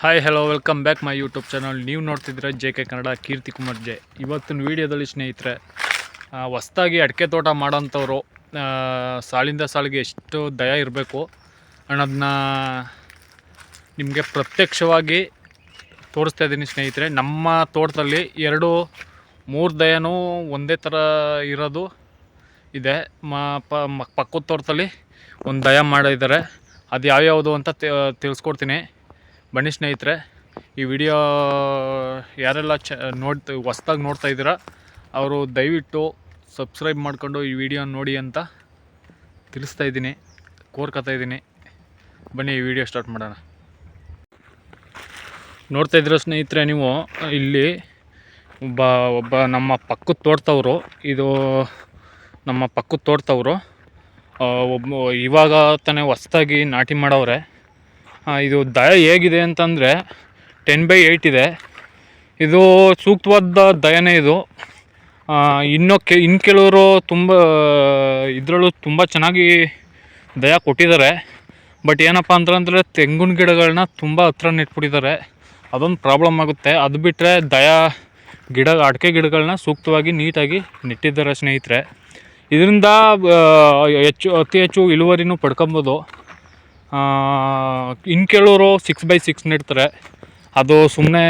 Hi hello welcome back my YouTube channel. ನೀವು ನೋಡ್ತಿದ್ರೆ JK Kannada ಕೀರ್ತಿ Kumar J. ಇವತ್ತಿನ ವೀಡಿಯೋದಲ್ಲಿ ಸ್ನೇಹಿತರೆ, ಹೊಸ್ದಾಗಿ ಅಡಿಕೆ ತೋಟ ಮಾಡೋಂಥವ್ರು ಸಾಲಿಂದ ಸಾಲಿಗೆ ಎಷ್ಟು ದಯ ಇರಬೇಕು ಅನ್ನೋದನ್ನ ನಿಮಗೆ ಪ್ರತ್ಯಕ್ಷವಾಗಿ ತೋರಿಸ್ತಾ ಇದ್ದೀನಿ ಸ್ನೇಹಿತರೆ. ನಮ್ಮ ತೋಟದಲ್ಲಿ 2-3 ದಯನೂ ಒಂದೇ ಥರ ಇರೋದು ಇದೆ. ಪಕ್ಕದ ತೋಟದಲ್ಲಿ ಒಂದು ದಯ ಮಾಡಿದ್ದಾರೆ. ಅದು ಯಾವ್ಯಾವುದು ಅಂತ ತಿಳಿಸ್ಕೊಡ್ತೀನಿ. ಬನ್ನಿ ಸ್ನೇಹಿತರೆ, ಈ ವಿಡಿಯೋ ಯಾರೆಲ್ಲ ಹೊಸ್ದಾಗಿ ನೋಡ್ತಾ ಇದ್ದೀರಾ ಅವರು ದಯವಿಟ್ಟು ಸಬ್ಸ್ಕ್ರೈಬ್ ಮಾಡಿಕೊಂಡು ಈ ವಿಡಿಯೋ ನೋಡಿ ಅಂತ ಕೋರ್ಕೊತಾ ಇದ್ದೀನಿ. ಬನ್ನಿ ಈ ವಿಡಿಯೋ ಸ್ಟಾರ್ಟ್ ಮಾಡೋಣ. ನೋಡ್ತಾ ಇದ್ದೀರಾ ಸ್ನೇಹಿತರೆ, ನೀವು ಇಲ್ಲಿ ಒಬ್ಬ ನಮ್ಮ ಪಕ್ಕದ ತೋಟದವರು, ಇದು ನಮ್ಮ ಪಕ್ಕದ ತೋಟದವರು ಇವಾಗ ತಾನೇ ಹೊಸ್ದಾಗಿ ನಾಟಿ ಮಾಡವ್ರೆ. ಇದು ದಯ ಹೇಗಿದೆ ಅಂತಂದರೆ 10/8 ಇದೆ. ಇದು ಸೂಕ್ತವಾದ ದಯನೇ ಇದು. ಇನ್ನು ಕೆಲವರು ಇದರಲ್ಲೂ ತುಂಬ ಚೆನ್ನಾಗಿ ದಯ ಕೊಟ್ಟಿದ್ದಾರೆ. ಬಟ್ ಏನಪ್ಪ ಅಂತಂದರೆ ತೆಂಗಿನ ಗಿಡಗಳನ್ನ ತುಂಬ ಹತ್ರ ನೆಟ್ಬಿಟ್ಟಿದ್ದಾರೆ. ಅದೊಂದು ಪ್ರಾಬ್ಲಮ್ ಆಗುತ್ತೆ. ಅದು ಬಿಟ್ಟರೆ ಅಡಿಕೆ ಗಿಡಗಳನ್ನ ಸೂಕ್ತವಾಗಿ ನೀಟಾಗಿ ನೆಟ್ಟಿದ್ದಾರೆ ಸ್ನೇಹಿತರೆ. ಇದರಿಂದ ಅತಿ ಹೆಚ್ಚು ಇಳುವರಿನೂ ಪಡ್ಕೊಬೋದು. ಕೆಲವರು 6/6 ನೆಡ್ತಾರೆ. ಅದು ಸುಮ್ಮನೆ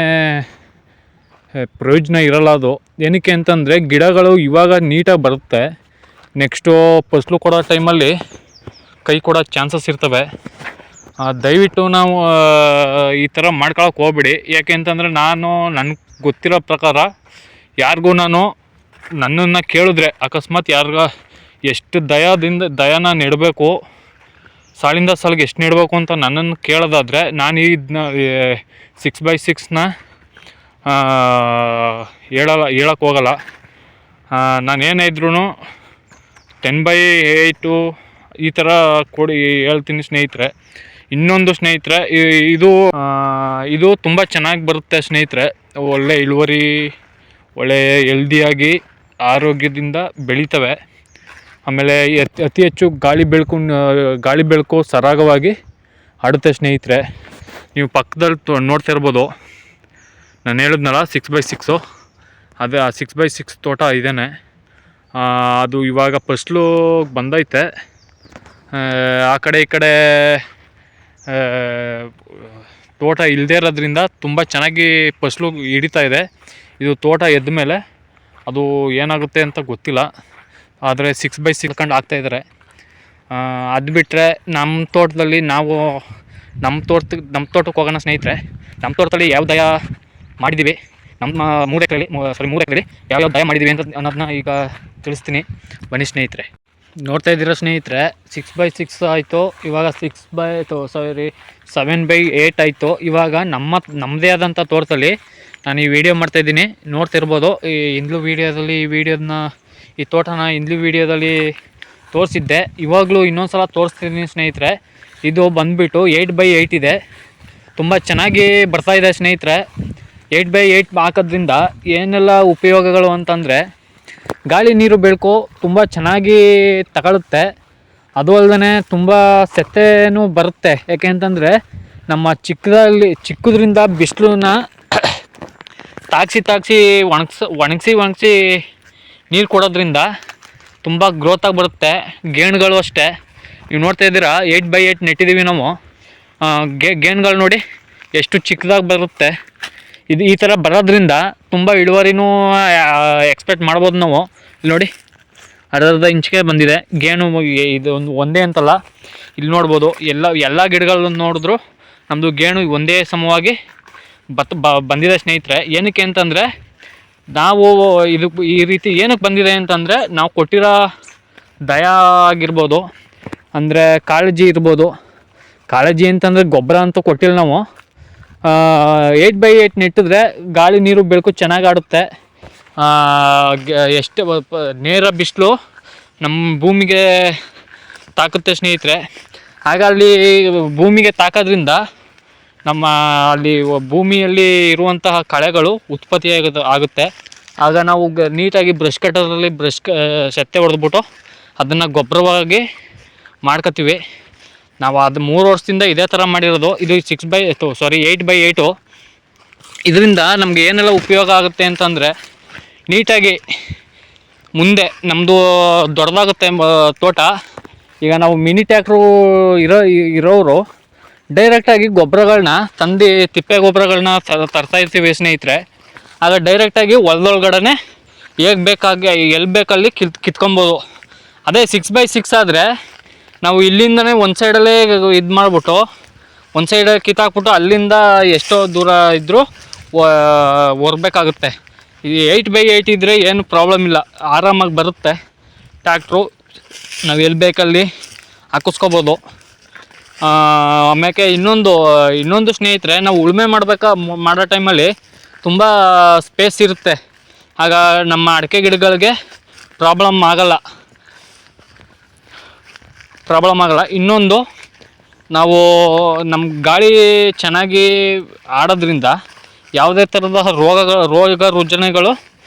ಪ್ರಯೋಜನ ಇರಲ್ಲ. ಅದು ಏನಕ್ಕೆ ಅಂತಂದರೆ ಗಿಡಗಳು ಇವಾಗ ನೀಟಾಗಿ ಬರುತ್ತೆ, ನೆಕ್ಸ್ಟು ಫಸಲು ಕೊಡೋ ಟೈಮಲ್ಲಿ ಕೈ ಕೊಡೋ ಚಾನ್ಸಸ್ ಇರ್ತವೆ. ದಯವಿಟ್ಟು ನಾವು ಈ ಥರ ಮಾಡ್ಕೊಳಕ್ಕೆ ಹೋಗ್ಬಿಡಿ. ಯಾಕೆ ಅಂತಂದರೆ ನನಗೆ ಗೊತ್ತಿರೋ ಪ್ರಕಾರ ಯಾರಿಗೂ ನನ್ನನ್ನು ಕೇಳಿದ್ರೆ, ಅಕಸ್ಮಾತ್ ಎಷ್ಟು ದಯನ ನೆಡಬೇಕು, ಸಾಲಿಂದ ಸಾಲಿಗೆ ಎಷ್ಟು ನೆಡಬೇಕು ಅಂತ ನನ್ನನ್ನು ಕೇಳೋದಾದರೆ, ನಾನು ಇದನ್ನ 6/6ನ ಹೇಳಕ್ಕೆ ಹೋಗಲ್ಲ. ನಾನು ಏನೇ ಇದ್ರೂ 10/8 ಈ ಥರ ಹೇಳ್ತೀನಿ ಸ್ನೇಹಿತರೆ. ಇನ್ನೊಂದು ಸ್ನೇಹಿತರೆ, ಇದು ತುಂಬ ಚೆನ್ನಾಗಿ ಬರುತ್ತೆ ಸ್ನೇಹಿತರೆ. ಒಳ್ಳೆ ಇಳುವರಿ, ಒಳ್ಳೆ ಹೆಲ್ದಿಯಾಗಿ ಆರೋಗ್ಯದಿಂದ ಬೆಳೀತವೆ. ಆಮೇಲೆ ಅತಿ ಹೆಚ್ಚು ಗಾಳಿ ಬೆಳಕು ಸರಾಗವಾಗಿ ಆಡುತ್ತೆ ಸ್ನೇಹಿತರೆ. ನೀವು ಪಕ್ಕದಲ್ಲಿ ನೋಡ್ತಾ ಇರ್ಬೋದು, ನಾನು ಹೇಳಿದ್ನಲ್ಲ 6/6, ಅದೇ ಆ 6/6 ತೋಟ ಇದೇನೆ. ಅದು ಇವಾಗ ಫಸಲು ಬಂದೈತೆ. ಆ ಕಡೆ ಈ ಕಡೆ ತೋಟ ಇಲ್ಲದೇ ಇರೋದ್ರಿಂದ ತುಂಬ ಚೆನ್ನಾಗಿ ಫಸಲು ಹಿಡಿತಾ ಇದೆ. ಇದು ತೋಟ ಎದ್ದ ಮೇಲೆ ಅದು ಏನಾಗುತ್ತೆ ಅಂತ ಗೊತ್ತಿಲ್ಲ, ಆದರೆ 6/6 ಕಂಡು ಆಗ್ತಾಯಿದ್ದಾರೆ. ಅದು ಬಿಟ್ಟರೆ ನಮ್ಮ ತೋಟದಲ್ಲಿ ನಮ್ಮ ತೋಟಕ್ಕೆ ಹೋಗೋಣ ಸ್ನೇಹಿತರೆ. ನಮ್ಮ ತೋಟದಲ್ಲಿ ಯಾವ ದಯ ಮಾಡಿದ್ದೀವಿ, ನಮ್ಮ 3 ಎಕರೆಯಲ್ಲಿ ಯಾವ್ಯಾವ ದಯ ಮಾಡಿದ್ದೀವಿ ಅಂತ ಅನ್ನೋದನ್ನ ಈಗ ತಿಳಿಸ್ತೀನಿ. ಬನ್ನಿ ಸ್ನೇಹಿತರೆ. ನೋಡ್ತಾ ಇದ್ದೀರಾ ಸ್ನೇಹಿತರೆ, 6/6 ಆಯಿತು. ಇವಾಗ 7/8 ಆಯಿತು. ಇವಾಗ ನಮ್ಮದೇ ಆದಂಥ ತೋಟದಲ್ಲಿ ನಾನು ಈ ವಿಡಿಯೋ ಮಾಡ್ತಾಯಿದ್ದೀನಿ. ನೋಡ್ತಿರ್ಬೋದು, ಈ ತೋಟನ ಹಿಂದಿನ ವೀಡಿಯೋದಲ್ಲಿ ತೋರಿಸಿದ್ದೆ. ಇವಾಗಲೂ ಇನ್ನೊಂದು ಸಲ ತೋರಿಸ್ತಿದ್ದೀನಿ ಸ್ನೇಹಿತರೆ. ಇದು ಬಂದುಬಿಟ್ಟು 8/8 ಇದೆ. ತುಂಬ ಚೆನ್ನಾಗಿ ಬರ್ತಾಯಿದೆ ಸ್ನೇಹಿತರೆ. 8/8 ಹಾಕೋದ್ರಿಂದ ಏನೆಲ್ಲ ಉಪಯೋಗಗಳು ಅಂತಂದರೆ, ಗಾಳಿ ನೀರು ಬೆಳಕು ತುಂಬ ಚೆನ್ನಾಗಿ ತಗೊಳುತ್ತೆ. ಅದು ಅಲ್ಲದೆ ತುಂಬ ಸೆತ್ತೆನೂ ಬರುತ್ತೆ. ಯಾಕೆ ಅಂತಂದರೆ ನಮ್ಮ ಚಿಕ್ಕದ್ರಿಂದ ಬಿಸಿಲನ್ನ ತಾಗಿಸಿ ಒಣಗಿಸಿ ನೀರು ಕೊಡೋದ್ರಿಂದ ತುಂಬ ಗ್ರೋತಾಗಿ ಬರುತ್ತೆ. ಗೇಣುಗಳು ಅಷ್ಟೇ. ನೀವು ನೋಡ್ತಾ ಇದ್ದೀರಾ, 8/8 ನೆಟ್ಟಿದ್ದೀವಿ ನಾವು. ಗೇಣುಗಳು ನೋಡಿ ಎಷ್ಟು ಚಿಕ್ಕದಾಗಿ ಬರುತ್ತೆ. ಈ ಥರ ಬರೋದ್ರಿಂದ ತುಂಬ ಇಳುವರಿನೂ ಎಕ್ಸ್ಪೆಕ್ಟ್ ಮಾಡ್ಬೋದು ನಾವು. ಇಲ್ಲಿ ನೋಡಿ, ಅರ್ಧ ಇಂಚಿಗೆ ಬಂದಿದೆ ಗೇಣು. ಇದು ಒಂದೇ ಅಂತಲ್ಲ, ಇಲ್ಲಿ ನೋಡ್ಬೋದು, ಎಲ್ಲ ಗಿಡಗಳನ್ನು ನೋಡಿದ್ರು ನಮ್ಮದು ಗೇಣು ಒಂದೇ ಸಮವಾಗಿ ಬಂದಿದೆ ಸ್ನೇಹಿತರೆ. ಏನಕ್ಕೆ ಅಂತಂದರೆ, ನಾವು ಈ ರೀತಿ ಏನಕ್ಕೆ ಬಂದಿದೆ ಅಂತಂದರೆ, ನಾವು ಕೊಟ್ಟಿರೋ ದಯ ಆಗಿರ್ಬೋದು, ಅಂದರೆ ಕಾಳಜಿ ಇರ್ಬೋದು. ಕಾಳಜಿ ಅಂತಂದರೆ ಗೊಬ್ಬರ ಅಂತೂ ಕೊಟ್ಟಿಲ್ಲ ನಾವು. 8/8 ನೆಟ್ಟಿದ್ರೆ ಗಾಳಿ ನೀರು ಬೆಳಕು ಚೆನ್ನಾಗಿ ಆಡುತ್ತೆ. ಎಷ್ಟು ನೇರ ಬಿಸಿಲು ನಮ್ಮ ಭೂಮಿಗೆ ತಾಕುತ್ತೆ ಸ್ನೇಹಿತರೆ. ಆಗ ಅಲ್ಲಿ ಭೂಮಿಗೆ ತಾಕೋದ್ರಿಂದ ಅಲ್ಲಿ ಭೂಮಿಯಲ್ಲಿ ಇರುವಂತಹ ಕಳೆಗಳು ಉತ್ಪತ್ತಿ ಆಗುತ್ತೆ. ಆಗ ನಾವು ನೀಟಾಗಿ ಬ್ರಷ್ ಕಟ್ಟರಲ್ಲಿ ಸೆತ್ತೆ ಹೊಡೆದ್ಬಿಟ್ಟು ಅದನ್ನು ಗೊಬ್ಬರವಾಗಿ ಮಾಡ್ಕೊತೀವಿ. ನಾವು ಅದು 3 ವರ್ಷದಿಂದ ಇದೇ ಥರ ಮಾಡಿರೋದು. ಇದು 8x8. ಇದರಿಂದ ನಮಗೆ ಏನೆಲ್ಲ ಉಪಯೋಗ ಆಗುತ್ತೆ ಅಂತಂದರೆ, ನೀಟಾಗಿ ಮುಂದೆ ನಮ್ಮದು ದೊಡ್ಡದಾಗುತ್ತೆ ತೋಟ. ಈಗ ನಾವು ಮಿನಿ ಟ್ಯಾಕ್ಟ್ರು ಇರೋರು ಡೈರೆಕ್ಟಾಗಿ ಗೊಬ್ಬರಗಳನ್ನ ತಂದು, ತಿಪ್ಪೆ ಗೊಬ್ಬರಗಳನ್ನ ತರ್ತಾ ಇರ್ತೀವಿ ಸ್ನೇಹಿತರೆ. ಆಗ ಡೈರೆಕ್ಟಾಗಿ ಹೊಲದೊಳಗಡೆ ಹೇಗೆ ಬೇಕಾಗಿ ಎಲ್ಲಿ ಬೇಕಲ್ಲಿ ಕಿತ್ಕೊಬೋದು. ಅದೇ 6x6 ಆದರೆ ನಾವು ಇಲ್ಲಿಂದನೇ ಒಂದು ಸೈಡಲ್ಲೇ ಇದು ಮಾಡಿಬಿಟ್ಟು, ಒಂದು ಸೈಡ್ ಕಿತ್ತಾಕ್ಬಿಟ್ಟು ಅಲ್ಲಿಂದ ಎಷ್ಟೋ ದೂರ ಇದ್ದರೂ ಹೊರಬೇಕಾಗುತ್ತೆ. ಈ 8x8 ಇದ್ದರೆ ಏನು ಪ್ರಾಬ್ಲಮ್ ಇಲ್ಲ, ಆರಾಮಾಗಿ ಬರುತ್ತೆ ಟ್ಯಾಕ್ಟ್ರು. ನಾವು ಎಲ್ಲಿ ಬೇಕಲ್ಲಿ ಹಾಕಿಸ್ಕೋಬೋದು. ಆಮೇಲೆ ಇನ್ನೊಂದು ಸ್ನೇಹಿತರೆ, ನಾವು ಉಳುಮೆ ಮಾಡೋ ಟೈಮಲ್ಲಿ ತುಂಬ ಸ್ಪೇಸ್ ಇರುತ್ತೆ. ಆಗ ನಮ್ಮ ಅಡಿಕೆ ಗಿಡಗಳಿಗೆ ಪ್ರಾಬ್ಲಮ್ ಆಗಲ್ಲ. ಇನ್ನೊಂದು, ನಾವು ನಮ್ಮ ಗಾಳಿ ಚೆನ್ನಾಗಿ ಆಡೋದ್ರಿಂದ ಯಾವುದೇ ಥರದ ರೋಗ ರುಜಿನಗಳು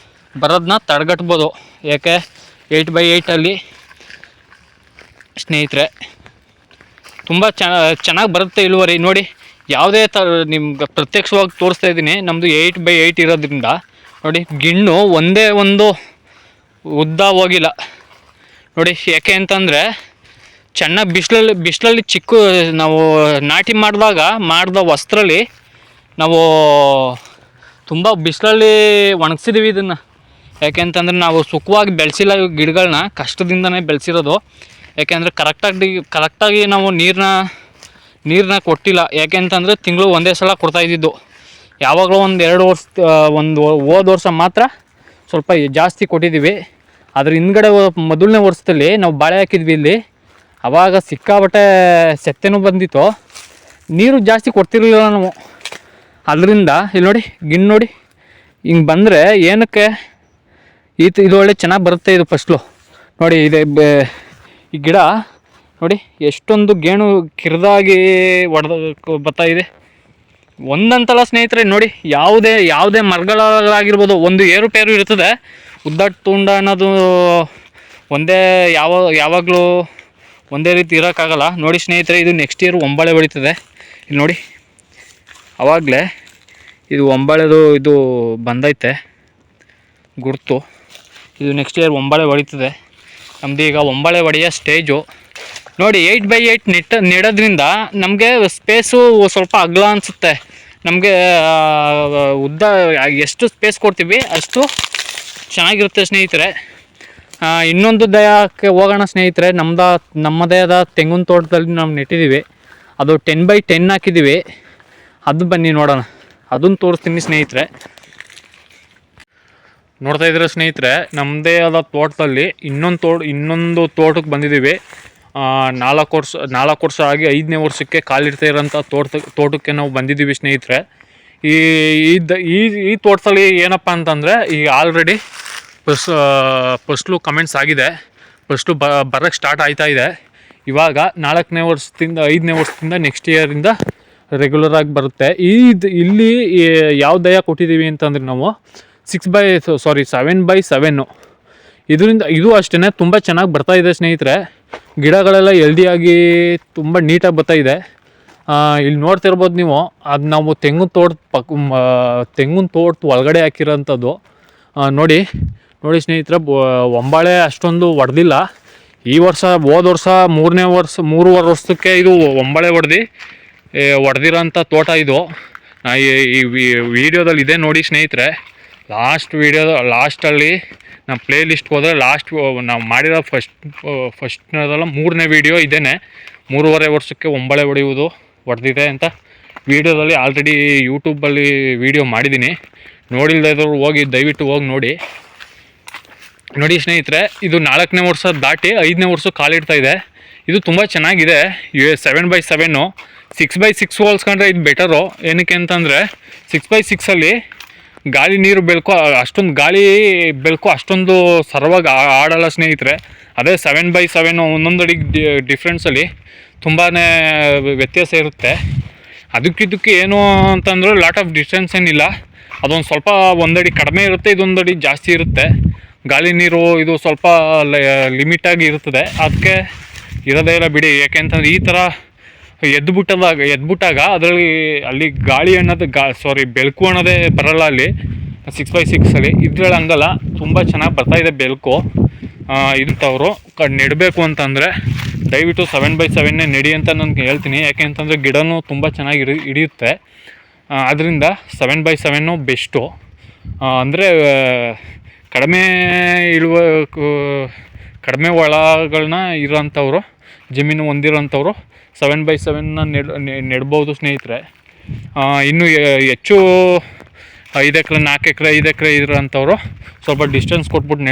ಬರೋದನ್ನ ತಡೆಗಟ್ಬೋದು. ಏಕೆ 8x8ಅಲ್ಲಿ ಸ್ನೇಹಿತರೆ ತುಂಬ ಚೆನ್ನಾಗಿ ಬರುತ್ತೆ ಇಳುವರಿ. ನೋಡಿ, ಯಾವುದೇ ಥರ ನಿಮ್ಗೆ ಪ್ರತ್ಯಕ್ಷವಾಗಿ ತೋರಿಸ್ತಾ ಇದ್ದೀನಿ. ನಮ್ಮದು 8x8 ಇರೋದ್ರಿಂದ ನೋಡಿ, ಗಿಣ್ಣು ಒಂದೇ ಒಂದು ಉದ್ದ ಹೋಗಿಲ್ಲ ನೋಡಿ. ಯಾಕೆ ಅಂತಂದರೆ ಚೆನ್ನಾಗಿ ಬಿಸಿಲಲ್ಲಿ ನಾವು ನಾಟಿ ಮಾಡಿದ ವಸ್ತ್ರಲ್ಲಿ ನಾವು ತುಂಬ ಬಿಸಿಲಲ್ಲಿ ಒಣಗಿಸಿದ್ದೀವಿ ಇದನ್ನು. ಯಾಕೆ ಅಂತಂದರೆ ನಾವು ಸುಖವಾಗಿ ಬೆಳೆಸಿಲ್ಲ ಗಿಡಗಳನ್ನ, ಕಷ್ಟದಿಂದನೇ ಬೆಳೆಸಿರೋದು. ಯಾಕೆಂದರೆ ಕರೆಕ್ಟಾಗಿ ನಾವು ನೀರನ್ನ ಕೊಟ್ಟಿಲ್ಲ. ಯಾಕೆ ಅಂತಂದರೆ ತಿಂಗಳು ಒಂದೇ ಸಲ ಕೊಡ್ತಾಯಿದ್ದಿದ್ದು. ಯಾವಾಗಲೂ ಹೋದ ವರ್ಷ ಮಾತ್ರ ಸ್ವಲ್ಪ ಜಾಸ್ತಿ ಕೊಟ್ಟಿದ್ದೀವಿ. ಅದ್ರ ಹಿಂದ್ಗಡೆ ಮೊದಲನೇ ವರ್ಷದಲ್ಲಿ ನಾವು ಬಾಳೆ ಹಾಕಿದ್ವಿ ಇಲ್ಲಿ. ಆವಾಗ ಸಿಕ್ಕಾಬಟ್ಟೆ ಸೆತ್ತೆನೂ ಬಂದಿತ್ತು. ನೀರು ಜಾಸ್ತಿ ಕೊಡ್ತಿರ್ಲಿಲ್ಲ ನಾವು. ಅದರಿಂದ ಇಲ್ಲಿ ನೋಡಿ, ಗಿಣ್ಣು ನೋಡಿ ಹಿಂಗೆ ಬಂದರೆ ಏನಕ್ಕೆ ಇದು ಒಳ್ಳೆ ಚೆನ್ನಾಗಿ ಬರುತ್ತೆ. ಇದು ಫಸ್ಲು ನೋಡಿ, ಈ ಗಿಡ ನೋಡಿ ಎಷ್ಟೊಂದು ಗೇಣು ಕಿರಿದಾಗಿ ಬರ್ತಾ ಇದೆ. ಒಂದಂತಲ್ಲ ಸ್ನೇಹಿತರೆ, ನೋಡಿ ಯಾವುದೇ ಮರಗಳಾಗಿರ್ಬೋದು, ಒಂದು ಏರುಪೇರು ಇರ್ತದೆ. ಉದ್ದ ತುಂಡ ಅನ್ನೋದು ಯಾವಾಗಲೂ ಒಂದೇ ರೀತಿ ಇರೋಕ್ಕಾಗಲ್ಲ. ನೋಡಿ ಸ್ನೇಹಿತರೆ, ಇದು ನೆಕ್ಸ್ಟ್ ಇಯರ್ ಒಂಬಾಳೆ ಹೊಡಿತದೆ. ಇಲ್ಲಿ ನೋಡಿ, ಆವಾಗಲೇ ಇದು ಒಂಬಾಳೆದು ಇದು ಬಂದೈತೆ ಗುರ್ತು. ಇದು ನೆಕ್ಸ್ಟ್ ಇಯರ್ ಒಂಬಾಳೆ ಹೊಡಿತದೆ. ನಮ್ಮದು ಈಗ ಒಂಬಾಳೆ ಹೊಡೆಯೋ ಸ್ಟೇಜು. ನೋಡಿ, 8x8 ನೆಡೋದ್ರಿಂದ ನಮಗೆ ಸ್ಪೇಸು ಸ್ವಲ್ಪ ಅಗಲ ಅನಿಸುತ್ತೆ. ನಮಗೆ ಉದ್ದ ಎಷ್ಟು ಸ್ಪೇಸ್ ಕೊಡ್ತೀವಿ ಅಷ್ಟು ಚೆನ್ನಾಗಿರುತ್ತೆ ಸ್ನೇಹಿತರೆ. ಇನ್ನೊಂದು ದಯಕ್ಕೆ ಹೋಗೋಣ ಸ್ನೇಹಿತರೆ. ನಮ್ಮದೇ ಆದ ತೆಂಗಿನ ತೋಟದಲ್ಲಿ ನಾವು ನೆಟ್ಟಿದ್ದೀವಿ. ಅದು 10x10 ಹಾಕಿದ್ದೀವಿ. ಅದು ಬನ್ನಿ ನೋಡೋಣ, ಅದನ್ನು ತೋರಿಸ್ತೀನಿ ಸ್ನೇಹಿತರೆ. ನೋಡ್ತಾ ಇದ್ದೀರ ಸ್ನೇಹಿತರೆ, ನಮ್ಮದೇ ಆದ ತೋಟದಲ್ಲಿ ಇನ್ನೊಂದು ತೋಟಕ್ಕೆ ಬಂದಿದ್ದೀವಿ. 4 ವರ್ಷ ಆಗಿ 5ನೇ ವರ್ಷಕ್ಕೆ ಕಾಲಿಡ್ತಾ ಇರೋಂಥ ತೋಟಕ್ಕೆ ನಾವು ಬಂದಿದ್ದೀವಿ ಸ್ನೇಹಿತರೆ. ಈ ತೋಟದಲ್ಲಿ ಏನಪ್ಪ ಅಂತಂದರೆ, ಈಗ ಆಲ್ರೆಡಿ ಫಸ್ಲು ಕಮೆಂಟ್ಸ್ ಆಗಿದೆ. ಫಸ್ಲು ಬರೋಕ್ಕೆ ಸ್ಟಾರ್ಟ್ ಆಯ್ತಾ ಇದೆ. ಇವಾಗ 4ನೇ ವರ್ಷದಿಂದ 5ನೇ ವರ್ಷದಿಂದ ನೆಕ್ಸ್ಟ್ ಇಯರಿಂದ ರೆಗ್ಯುಲರಾಗಿ ಬರುತ್ತೆ. ಇಲ್ಲಿ ಯಾವ ದಯ ಕೊಟ್ಟಿದ್ದೀವಿ ಅಂತಂದರೆ ನಾವು 7x7. ಇದರಿಂದ ಇದು ಅಷ್ಟೇ ತುಂಬ ಚೆನ್ನಾಗಿ ಬರ್ತಾಯಿದೆ ಸ್ನೇಹಿತರೆ. ಗಿಡಗಳೆಲ್ಲ ಹೆಲ್ದಿಯಾಗಿ ತುಂಬ ನೀಟಾಗಿ ಬರ್ತಾಯಿದೆ. ಇಲ್ಲಿ ನೋಡ್ತಿರ್ಬೋದು ನೀವು, ಅದು ನಾವು ತೆಂಗಿನ ತೋಟದ ಒಳಗಡೆ ಹಾಕಿರೋಂಥದ್ದು. ನೋಡಿ ಸ್ನೇಹಿತರೆ, ಒಂಬಾಳೆ ಅಷ್ಟೊಂದು ಹೊಡೆದಿಲ್ಲ ಈ ವರ್ಷ. ಹೋದ ವರ್ಷ 3.5 ವರ್ಷಕ್ಕೆ ಇದು ಒಂಬಾಳೆ ಹೊಡೆದಿರೋಂಥ ತೋಟ ಇದು. ಈ ವಿಡಿಯೋದಲ್ಲಿ ಇದೆ ನೋಡಿ ಸ್ನೇಹಿತರೆ. ಲಾಸ್ಟಲ್ಲಿ ನಮ್ಮ ಪ್ಲೇ ಲಿಸ್ಟ್ಗೆ ಹೋದರೆ ನಾವು ಮಾಡಿರೋ ಫಸ್ಟ್ನದಲ್ಲ 3ನೇ ವೀಡಿಯೋ ಇದೇನೆ. 3.5 ವರ್ಷಕ್ಕೆ ಒಂಬಾಳೆ ಹೊಡೆದಿದೆ ಅಂತ ವೀಡಿಯೋದಲ್ಲಿ ಆಲ್ರೆಡಿ ಯೂಟ್ಯೂಬಲ್ಲಿ ವೀಡಿಯೋ ಮಾಡಿದ್ದೀನಿ. ನೋಡಿಲ್ಲದೆ ಇದ್ದವರು ದಯವಿಟ್ಟು ಹೋಗಿ ನೋಡಿ ಸ್ನೇಹಿತರೆ. ಇದು 4ನೇ ವರ್ಷ ದಾಟಿ 5ನೇ ವರ್ಷ ಕಾಲಿಡ್ತಾ ಇದೆ. ಇದು ತುಂಬ ಚೆನ್ನಾಗಿದೆ. 7x7. 6x6 ಹೋಲ್ಸ್ಕೊಂಡ್ರೆ ಇದು ಬೆಟರು. ಏನಕ್ಕೆ ಅಂತಂದರೆ 6x6ಅಲ್ಲಿ ಗಾಳಿ ನೀರು ಬೆಳಕು ಅಷ್ಟೊಂದು ಸರವಾಗಿ ಆಡಲ್ಲ ಸ್ನೇಹಿತರೆ. ಅದೇ 7x7 ಒಂದೊಂದು ಅಡಿ ಡಿಫ್ರೆನ್ಸಲ್ಲಿ ತುಂಬಾ ವ್ಯತ್ಯಾಸ ಇರುತ್ತೆ. ಅದಕ್ಕೆ ಏನು ಅಂತಂದ್ರೆ ಲಾಟ್ ಆಫ್ ಡಿಸ್ಟೆನ್ಸ್ ಏನಿಲ್ಲ. ಅದೊಂದು ಸ್ವಲ್ಪ ಒಂದಡಿ ಕಡಿಮೆ ಇರುತ್ತೆ, ಇದೊಂದು ಅಡಿ ಜಾಸ್ತಿ ಇರುತ್ತೆ. ಗಾಳಿ ನೀರು ಇದು ಸ್ವಲ್ಪ ಲಿಮಿಟಾಗಿ ಇರ್ತದೆ. ಅದಕ್ಕೆ ಇರೋದೇ ಇಲ್ಲ ಬಿಡಿ. ಯಾಕೆಂತಂದ್ರೆ ಈ ಥರ ಎದ್ಬಿಟ್ಟಾಗ ಅದರಲ್ಲಿ ಅಲ್ಲಿ ಗಾಳಿ ಅನ್ನೋದು ಬೆಳಕು ಅನ್ನೋದೇ ಬರಲ್ಲ ಅಲ್ಲಿ 6x6 ಇದ್ರಲ್ಲಿ ಹಂಗಲ್ಲ, ತುಂಬ ಚೆನ್ನಾಗಿ ಬರ್ತಾಯಿದೆ ಬೆಳಕು. ಇಂಥವ್ರು ನೆಡಬೇಕು ಅಂತಂದರೆ ದಯವಿಟ್ಟು 7x7 ನೆಡಿ ಅಂತ ನಾನು ಹೇಳ್ತೀನಿ. ಯಾಕೆ ಅಂತಂದರೆ ಗಿಡನೂ ತುಂಬ ಚೆನ್ನಾಗಿ ಹಿಡಿಯುತ್ತೆ. ಅದರಿಂದ 7x7 ಬೆಸ್ಟು. ಅಂದರೆ ಕಡಿಮೆ ಕಡಿಮೆ ಹೊಲಗಳನ್ನ ಇರೋಂಥವ್ರು, ಜಮೀನು ಹೊಂದಿರೋಂಥವ್ರು 7x7 ನೆಡ್ಬೋದು ಸ್ನೇಹಿತರೆ. ಇನ್ನು ಹೆಚ್ಚು 5 ಎಕರೆ 4 ಎಕರೆ 5 ಎಕರೆ ಇರೋಂಥವ್ರು ಸ್ವಲ್ಪ ಡಿಸ್ಟೆನ್ಸ್ ಕೊಟ್ಬಿಟ್ಟು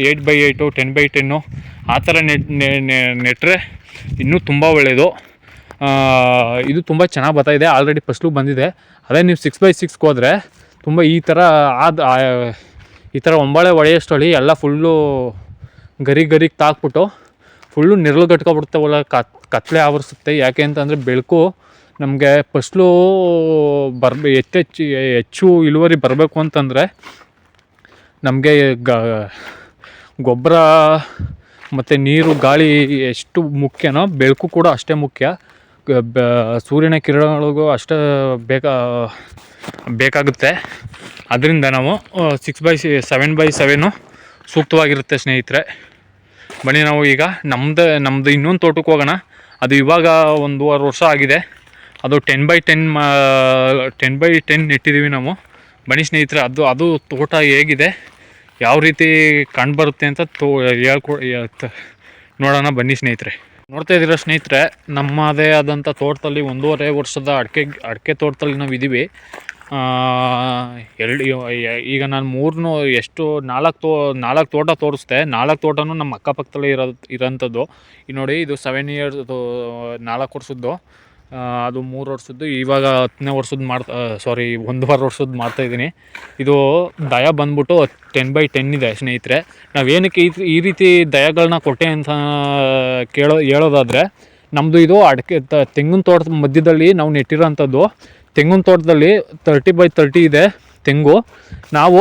8x8 10x10 ಆ ಥರ ನೆಟ್ಟರೆ ಇನ್ನೂ ತುಂಬ ಒಳ್ಳೆಯದು. ಇದು ತುಂಬ ಚೆನ್ನಾಗಿ ಬರ್ತಾಯಿದೆ, ಆಲ್ರೆಡಿ ಫಸ್ಲು ಬಂದಿದೆ. ಅದೇ ನೀವು 6x6 ಹೋದರೆ ತುಂಬ ಈ ಥರ ಒಂಬಾಳೆ ಹೊಳೆಯಷ್ಟೊಳಿ ಎಲ್ಲ ಫುಲ್ಲು ಗರಿಗೆ ತಾಕ್ಬಿಟ್ಟು ಫುಲ್ಲು ನೆರಳು ಕಟ್ಕೊಬಿಡುತ್ತೆ, ಒಳ್ಳೆ ಕತ್ತಲೆ ಆವರಿಸುತ್ತೆ. ಯಾಕೆ ಅಂತಂದರೆ ಬೆಳಕು ನಮಗೆ ಫಸ್ಲು ಹೆಚ್ಚು ಇಳುವರಿ ಬರಬೇಕು ಅಂತಂದರೆ ನಮಗೆ ಗೊಬ್ಬರ ಮತ್ತು ನೀರು ಗಾಳಿ ಎಷ್ಟು ಮುಖ್ಯನೋ ಬೆಳಕು ಕೂಡ ಅಷ್ಟೇ ಮುಖ್ಯ. ಸೂರ್ಯನ ಕಿರಣಗಳಿಗೂ ಅಷ್ಟೇ ಬೇಕಾಗುತ್ತೆ. ಅದರಿಂದ ನಾವು 7x7 ಸೂಕ್ತವಾಗಿರುತ್ತೆ ಸ್ನೇಹಿತರೆ. ಬನ್ನಿ ನಾವು ಈಗ ನಮ್ಮದು ಇನ್ನೊಂದು ತೋಟಕ್ಕೆ ಹೋಗೋಣ. ಅದು ಇವಾಗ 1.5 ವರ್ಷ ಆಗಿದೆ. ಅದು 10x10 ನೆಟ್ಟಿದ್ದೀವಿ ನಾವು. ಬನ್ನಿ ಸ್ನೇಹಿತರೆ, ಅದು ತೋಟ ಹೇಗಿದೆ, ಯಾವ ರೀತಿ ಕಂಡುಬರುತ್ತೆ ಅಂತ ನೋಡೋಣ ಬನ್ನಿ ಸ್ನೇಹಿತರೆ. ನೋಡ್ತಾ ಇದ್ದೀರಾ ಸ್ನೇಹಿತರೆ, ನಮ್ಮದೇ ಆದಂಥ ತೋಟದಲ್ಲಿ 1.5 ವರ್ಷದ ಅಡಿಕೆ ತೋಟದಲ್ಲಿ ನಾವು ಇದ್ದೀವಿ. ಈಗ ನಾನು 4 ತೋಟ ತೋರಿಸ್ದೆ. 4 ತೋಟನೂ ನಮ್ಮ ಅಕ್ಕಪಕ್ಕದಲ್ಲೇ ಇರೋಂಥದ್ದು. ಈಗ ನೋಡಿ, ಇದು 7 ಇಯರ್ಸ್ 4 ವರ್ಷದ್ದು, ಅದು 3 ವರ್ಷದ್ದು, ಇವಾಗ 10ನೇ ವರ್ಷದ್ದು 1.5 ವರ್ಷದ್ದು ಮಾಡ್ತಾಯಿದ್ದೀನಿ. ಇದು ದಯ ಬಂದ್ಬಿಟ್ಟು 10x10 ಇದೆ ಸ್ನೇಹಿತರೆ. ನಾವೇನಕ್ಕೆ ಈ ರೀತಿ ದಯಗಳನ್ನ ಕೊಟ್ಟೆ ಅಂತ ಹೇಳೋದಾದರೆ, ನಮ್ಮದು ಇದು ಅಡಿಕೆ ತೆಂಗಿನ ತೋಟದ ಮಧ್ಯದಲ್ಲಿ ನಾವು ನೆಟ್ಟಿರೋಂಥದ್ದು. ತೆಂಗಿನ ತೋಟದಲ್ಲಿ 30x30 ಇದೆ ತೆಂಗು. ನಾವು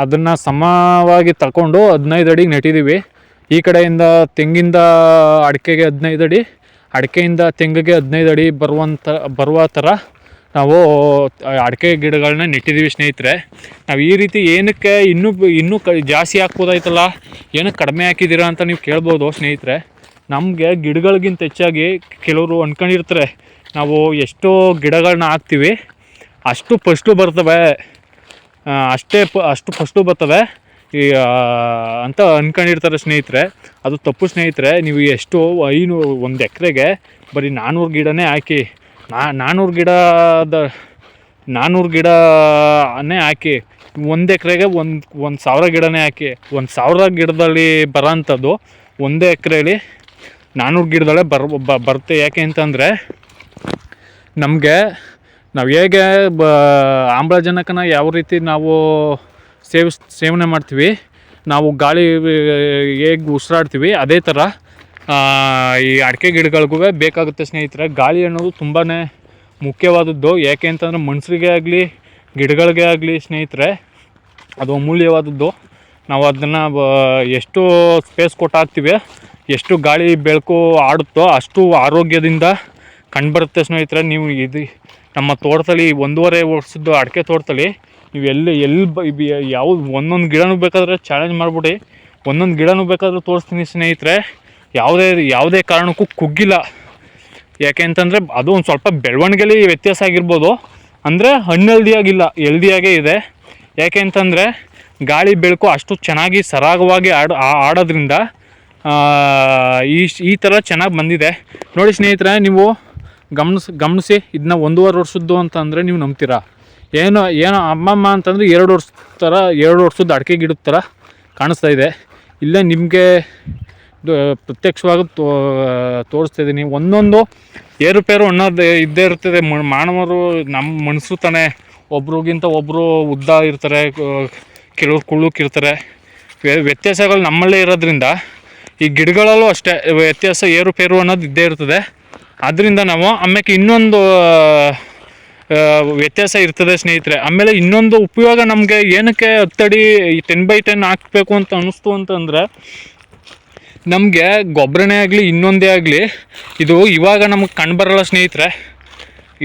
ಅದನ್ನು ಸಮವಾಗಿ ತಗೊಂಡು 15 ಅಡಿಗೆ ನೆಟ್ಟಿದ್ದೀವಿ. ಈ ಕಡೆಯಿಂದ ತೆಂಗಿಂದ ಅಡಿಕೆಗೆ 15 ಅಡಿ, ಅಡಿಕೆಯಿಂದ ತೆಂಗಿಗೆ 15 ಅಡಿ ಬರುವ ಥರ ನಾವು ಅಡಿಕೆ ಗಿಡಗಳನ್ನ ನೆಟ್ಟಿದ್ದೀವಿ ಸ್ನೇಹಿತರೆ. ನಾವು ಈ ರೀತಿ ಏನಕ್ಕೆ ಇನ್ನೂ ಜಾಸ್ತಿ ಹಾಕ್ಬೋದಾಯ್ತಲ್ಲ, ಏನಕ್ಕೆ ಕಡಿಮೆ ಹಾಕಿದ್ದೀರಾ ಅಂತ ನೀವು ಕೇಳ್ಬೋದು ಸ್ನೇಹಿತರೆ. ನಮಗೆ ಗಿಡಗಳಿಗಿಂತ ಹೆಚ್ಚಾಗಿ ಕೆಲವರು ಅಂದ್ಕೊಂಡಿರ್ತಾರೆ, ನಾವು ಎಷ್ಟೋ ಗಿಡಗಳನ್ನ ಹಾಕ್ತೀವಿ ಅಷ್ಟು ಫಸ್ಟು ಬರ್ತವೆ, ಅಷ್ಟು ಫಸ್ಟು ಬರ್ತವೆ ಅಂತ ಅಂದ್ಕೊಂಡಿರ್ತಾರೆ ಸ್ನೇಹಿತರೆ. ಅದು ತಪ್ಪು ಸ್ನೇಹಿತರೆ. ನೀವು ಎಷ್ಟು 1 ಎಕರೆಗೆ ಬರೀ 400 ಗಿಡನೇ ಹಾಕಿ, 400 ಗಿಡನೇ ಹಾಕಿ. 1 ಎಕರೆಗೆ 1,000 ಗಿಡನೇ ಹಾಕಿ. 1,000 ಗಿಡದಲ್ಲಿ ಬರೋಂಥದ್ದು 1 ಎಕರೆಯಲ್ಲಿ 400 ಗಿಡದಲ್ಲೇ ಬರುತ್ತೆ. ಯಾಕೆ ಅಂತಂದರೆ ನಮಗೆ ನಾವು ಹೇಗೆ ಆಮ್ಲಜನಕನ ಯಾವ ರೀತಿ ನಾವು ಸೇವನೆ ಮಾಡ್ತೀವಿ, ನಾವು ಗಾಳಿ ಹೇಗೆ ಉಸಿರಾಡ್ತೀವಿ, ಅದೇ ಥರ ಈ ಅಡಿಕೆ ಗಿಡಗಳಿಗೂ ಬೇಕಾಗುತ್ತೆ ಸ್ನೇಹಿತರೆ. ಗಾಳಿ ಅನ್ನೋದು ತುಂಬಾ ಮುಖ್ಯವಾದದ್ದು. ಯಾಕೆ ಅಂತಂದರೆ ಮನುಷ್ಯರಿಗೆ ಆಗಲಿ ಗಿಡಗಳಿಗೆ ಆಗಲಿ ಸ್ನೇಹಿತರೆ, ಅದು ಅಮೂಲ್ಯವಾದದ್ದು. ನಾವು ಅದನ್ನು ಎಷ್ಟು ಸ್ಪೇಸ್ ಕೊಟ್ಟು ಹಾಕ್ತೀವಿ, ಎಷ್ಟು ಗಾಳಿ ಬೆಳಕು ಆಡುತ್ತೋ ಅಷ್ಟು ಆರೋಗ್ಯದಿಂದ ಕಂಡುಬರುತ್ತೆ ಸ್ನೇಹಿತರೆ. ನೀವು ನಮ್ಮ ತೋಟದಲ್ಲಿ 1.5 ವರ್ಷದ್ದು ಅಡಿಕೆ ತೋಟದಲ್ಲಿ ನೀವು ಎಲ್ಲಿ ಯಾವುದು ಒಂದೊಂದು ಗಿಡನೂ ಬೇಕಾದರೆ ಚಾಲೆಂಜ್ ಮಾಡಿಬಿಟ್ಟು ಒಂದೊಂದು ಗಿಡನೂ ಬೇಕಾದರೂ ತೋರಿಸ್ತೀನಿ ಸ್ನೇಹಿತರೆ. ಯಾವುದೇ ಕಾರಣಕ್ಕೂ ಕುಗ್ಗಿಲ್ಲ. ಯಾಕೆ ಅಂತಂದರೆ ಅದು ಒಂದು ಸ್ವಲ್ಪ ಬೆಳವಣಿಗೆಲಿ ವ್ಯತ್ಯಾಸ ಆಗಿರ್ಬೋದು, ಅಂದರೆ ಅನ್ಹೆಲ್ದಿಯಾಗಿಲ್ಲ, ಹೆಲ್ದಿಯಾಗೇ ಇದೆ. ಯಾಕೆ ಅಂತಂದರೆ ಗಾಳಿ ಬೆಳಕು ಅಷ್ಟು ಚೆನ್ನಾಗಿ ಸರಾಗವಾಗಿ ಆಡೋದ್ರಿಂದ ಈ ಥರ ಚೆನ್ನಾಗಿ ಬಂದಿದೆ. ನೋಡಿ ಸ್ನೇಹಿತರೆ, ನೀವು ಗಮನಿಸಿ ಇದನ್ನ 1.5 ವರ್ಷದ್ದು ಅಂತ ಅಂದರೆ ನೀವು ನಂಬ್ತೀರಾ? ಏನೋ ಅಮ್ಮಮ್ಮ ಅಂತಂದರೆ 2 ವರ್ಷದ ಅಡಿಕೆ ಗಿಡದ ಥರ ಕಾಣಿಸ್ತಾ ಇದೆ. ಇಲ್ಲೇ ನಿಮಗೆ ಪ್ರತ್ಯಕ್ಷವಾಗಿ ತೋರಿಸ್ತಾ ಇದ್ದೀನಿ. ಒಂದೊಂದು ಏರುಪೇರು ಅನ್ನೋದು ಇದ್ದೇ ಇರ್ತದೆ. ಮಾನವರು ನಮ್ಮ ಮನಸ್ಸು ತಾನೇ, ಒಬ್ರಿಗಿಂತ ಒಬ್ಬರು ಉದ್ದ ಇರ್ತಾರೆ, ಕೆಲವ್ರು ಕುಳ್ಳಕ್ಕಿರ್ತಾರೆ. ವ್ಯತ್ಯಾಸಗಳು ನಮ್ಮಲ್ಲೇ ಇರೋದ್ರಿಂದ ಈ ಗಿಡಗಳಲ್ಲೂ ಅಷ್ಟೇ ವ್ಯತ್ಯಾಸ ಏರುಪೇರು ಅನ್ನೋದು ಇದ್ದೇ ಇರ್ತದೆ. ಆದ್ದರಿಂದ ನಾವು ಆಮೇಲೆ ಇನ್ನೊಂದು ವ್ಯತ್ಯಾಸ ಇರ್ತದೆ ಸ್ನೇಹಿತರೆ. ಆಮೇಲೆ ಇನ್ನೊಂದು ಉಪಯೋಗ ನಮಗೆ ಏನಕ್ಕೆ 10 ಅಡಿ 10x10 ಹಾಕಬೇಕು ಅಂತ ಅನ್ನಿಸ್ತು ಅಂತಂದರೆ, ನಮಗೆ ಗೊಬ್ಬರನೇ ಆಗಲಿ ಇನ್ನೊಂದೇ ಆಗಲಿ ಇದು ಇವಾಗ ನಮಗೆ ಕಂಡುಬರಲ್ಲ ಸ್ನೇಹಿತರೆ,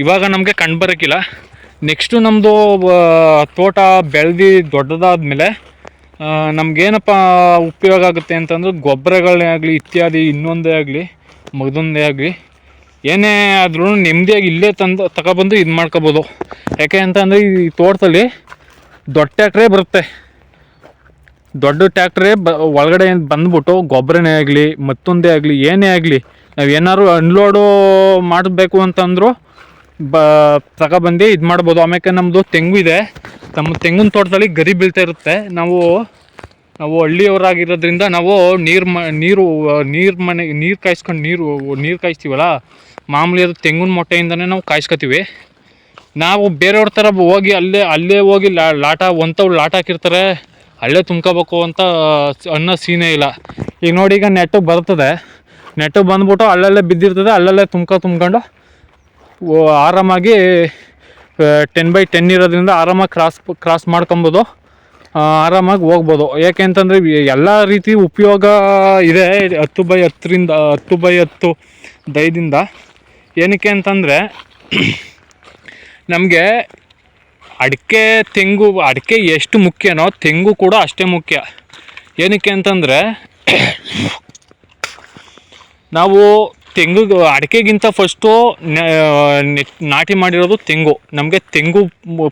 ಇವಾಗ ನಮಗೆ ಕಂಡುಬರೋಕ್ಕಿಲ್ಲ. ನೆಕ್ಸ್ಟು ನಮ್ಮದು ತೋಟ ಬೆಳೆದು ದೊಡ್ಡದಾದ್ಮೇಲೆ ನಮಗೇನಪ್ಪ ಉಪಯೋಗ ಆಗುತ್ತೆ ಅಂತಂದ್ರೆ ಗೊಬ್ಬರಗಳನ್ನೇ ಆಗಲಿ ಇತ್ಯಾದಿ ಇನ್ನೊಂದೇ ಆಗಲಿ ಮಗದೊಂದೇ ಆಗಲಿ ಏನೇ ಆದ್ರೂ ನೆಮ್ಮದಿಯಾಗಿ ಇಲ್ಲೇ ತಗೊಬಂದು ಇದು ಮಾಡ್ಕೊಬೋದು. ಯಾಕೆ ಅಂತಂದರೆ ಈ ತೋಟದಲ್ಲಿ ದೊಡ್ಡ ಟ್ಯಾಕ್ಟ್ರೇ ಬರುತ್ತೆ, ದೊಡ್ಡ ಟ್ಯಾಕ್ಟ್ರೇ ಒಳಗಡೆ ಬಂದ್ಬಿಟ್ಟು ಗೊಬ್ಬರನೇ ಆಗಲಿ ಮತ್ತೊಂದೇ ಆಗಲಿ ಏನೇ ಆಗಲಿ ನಾವು ಏನಾದ್ರು ಅನ್ಲೋಡು ಮಾಡಬೇಕು ಅಂತಂದರೂ ತಗೊಬಂದು ಇದು ಮಾಡ್ಬೋದು. ಆಮೇಲೆ ನಮ್ಮದು ತೆಂಗು ಇದೆ, ನಮ್ಮ ತೆಂಗಿನ ತೋಟದಲ್ಲಿ ಗರಿ ಬೀಳ್ತಾ ಇರುತ್ತೆ. ನಾವು ಹಳ್ಳಿಯವರಾಗಿರೋದ್ರಿಂದ ನಾವು ನೀರು ಕಾಯಿಸ್ಕೊಂಡು ನೀರು ಕಾಯಿಸ್ತೀವಲ್ಲ, ಮಾಮೂಲಿ ಅದು ತೆಂಗಿನ ಮೊಟ್ಟೆಯಿಂದನೇ ನಾವು ಕಾಯಿಸ್ಕೊತೀವಿ. ನಾವು ಬೇರೆಯವ್ರ ಥರ ಹೋಗಿ ಅಲ್ಲೇ ಹೋಗಿ ಲಾಟ ಹಾಕಿರ್ತಾರೆ, ಅಲ್ಲೇ ತುಂಬ್ಕೋಬೇಕು ಅಂತ ಅನ್ನೋ ಸೀನೇ ಇಲ್ಲ. ಈಗ ನೋಡಿ, ಈಗ ನೆಟ್ಟಿಗೆ ಬರ್ತದೆ, ನೆಟ್ಟಿಗೆ ಬಂದ್ಬಿಟ್ಟು ಅಲ್ಲಲ್ಲೇ ಬಿದ್ದಿರ್ತದೆ, ಅಲ್ಲಲ್ಲೇ ತುಂಬ್ಕೊಂಡು ಆರಾಮಾಗಿ 10x10 ಇರೋದ್ರಿಂದ ಆರಾಮಾಗಿ ಕ್ರಾಸ್ ಮಾಡ್ಕೊಬೋದು, ಆರಾಮಾಗಿ ಹೋಗ್ಬೋದು. ಯಾಕೆ ಅಂತಂದರೆ ಎಲ್ಲ ರೀತಿ ಉಪಯೋಗ ಇದೆ 10x10 ದಯದಿಂದ. ಏನಕ್ಕೆ ಅಂತಂದರೆ ನಮಗೆ ಅಡಿಕೆ ಎಷ್ಟು ಮುಖ್ಯನೋ ತೆಂಗು ಕೂಡ ಅಷ್ಟೇ ಮುಖ್ಯ. ಏನಕ್ಕೆ ಅಂತಂದರೆ ನಾವು ಅಡಿಕೆಗಿಂತ ಫಸ್ಟು ನಾಟಿ ಮಾಡಿರೋದು ತೆಂಗು. ನಮಗೆ ತೆಂಗು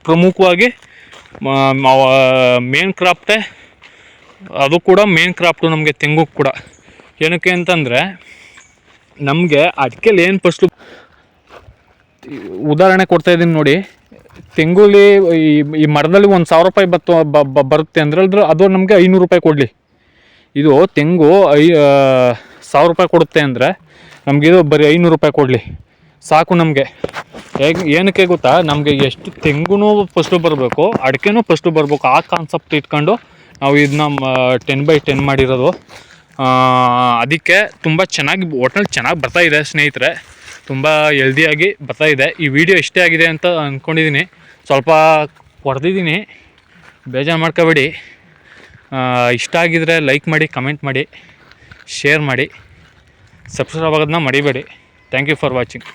ಪ್ರಮುಖವಾಗಿ ಮೇನ್ ಕ್ರಾಪ್ಟೇ, ಅದು ಕೂಡ ಮೇನ್ ಕ್ರಾಪ್ಟು ನಮಗೆ ತೆಂಗು ಕೂಡ. ಏನಕ್ಕೆ ಅಂತಂದರೆ ನಮಗೆ ಅಡಿಕೆಲಿ ಏನು ಫಸ್ಟು ಉದಾಹರಣೆ ಕೊಡ್ತಾಯಿದ್ದೀನಿ ನೋಡಿ, ತೆಂಗುಲಿ ಈ ಮರದಲ್ಲಿ 1,000 ರೂಪಾಯಿ ಬರುತ್ತೆ ಅಂದರೆ ಅದು ನಮಗೆ 500 ರೂಪಾಯಿ ಕೊಡಲಿ. ಇದು ತೆಂಗು 1,000 ರೂಪಾಯಿ ಕೊಡುತ್ತೆ ಅಂದರೆ ನಮಗಿದು ಬರೀ 500 ರೂಪಾಯಿ ಕೊಡಲಿ ಸಾಕು ನಮಗೆ. ಏನಕ್ಕೆ ಗೊತ್ತಾ, ನಮಗೆ ಎಷ್ಟು ತೆಂಗುನೂ ಫಸ್ಟು ಬರಬೇಕು, ಅಡಿಕೆನೂ ಫಸ್ಟು ಬರಬೇಕು. ಆ ಕಾನ್ಸೆಪ್ಟ್ ಇಟ್ಕೊಂಡು ನಾವು ಇದನ್ನ 10x10 ಮಾಡಿರೋದು. ಅದಕ್ಕೆ ತುಂಬ ಚೆನ್ನಾಗಿ ಒಟ್ನಲ್ಲಿ ಚೆನ್ನಾಗಿ ಬರ್ತಾಯಿದೆ ಸ್ನೇಹಿತರೆ, ತುಂಬ ಹೆಲ್ದಿಯಾಗಿ ಬರ್ತಾಯಿದೆ. ಈ ವಿಡಿಯೋ ಇಷ್ಟೇ ಆಗಿದೆ ಅಂತ ಅಂದ್ಕೊಂಡಿದ್ದೀನಿ, ಸ್ವಲ್ಪ ಹೊಡೆದಿದ್ದೀನಿ, ಬೇಜಾರು ಮಾಡ್ಕೋಬೇಡಿ. ಇಷ್ಟ ಆಗಿದರೆ ಲೈಕ್ ಮಾಡಿ, ಕಮೆಂಟ್ ಮಾಡಿ, ಶೇರ್ ಮಾಡಿ, ಸಬ್ಸ್ಕ್ರೈಬ್ ಆಗೋದನ್ನ ಮರಿಬೇಡಿ. Thank you for watching.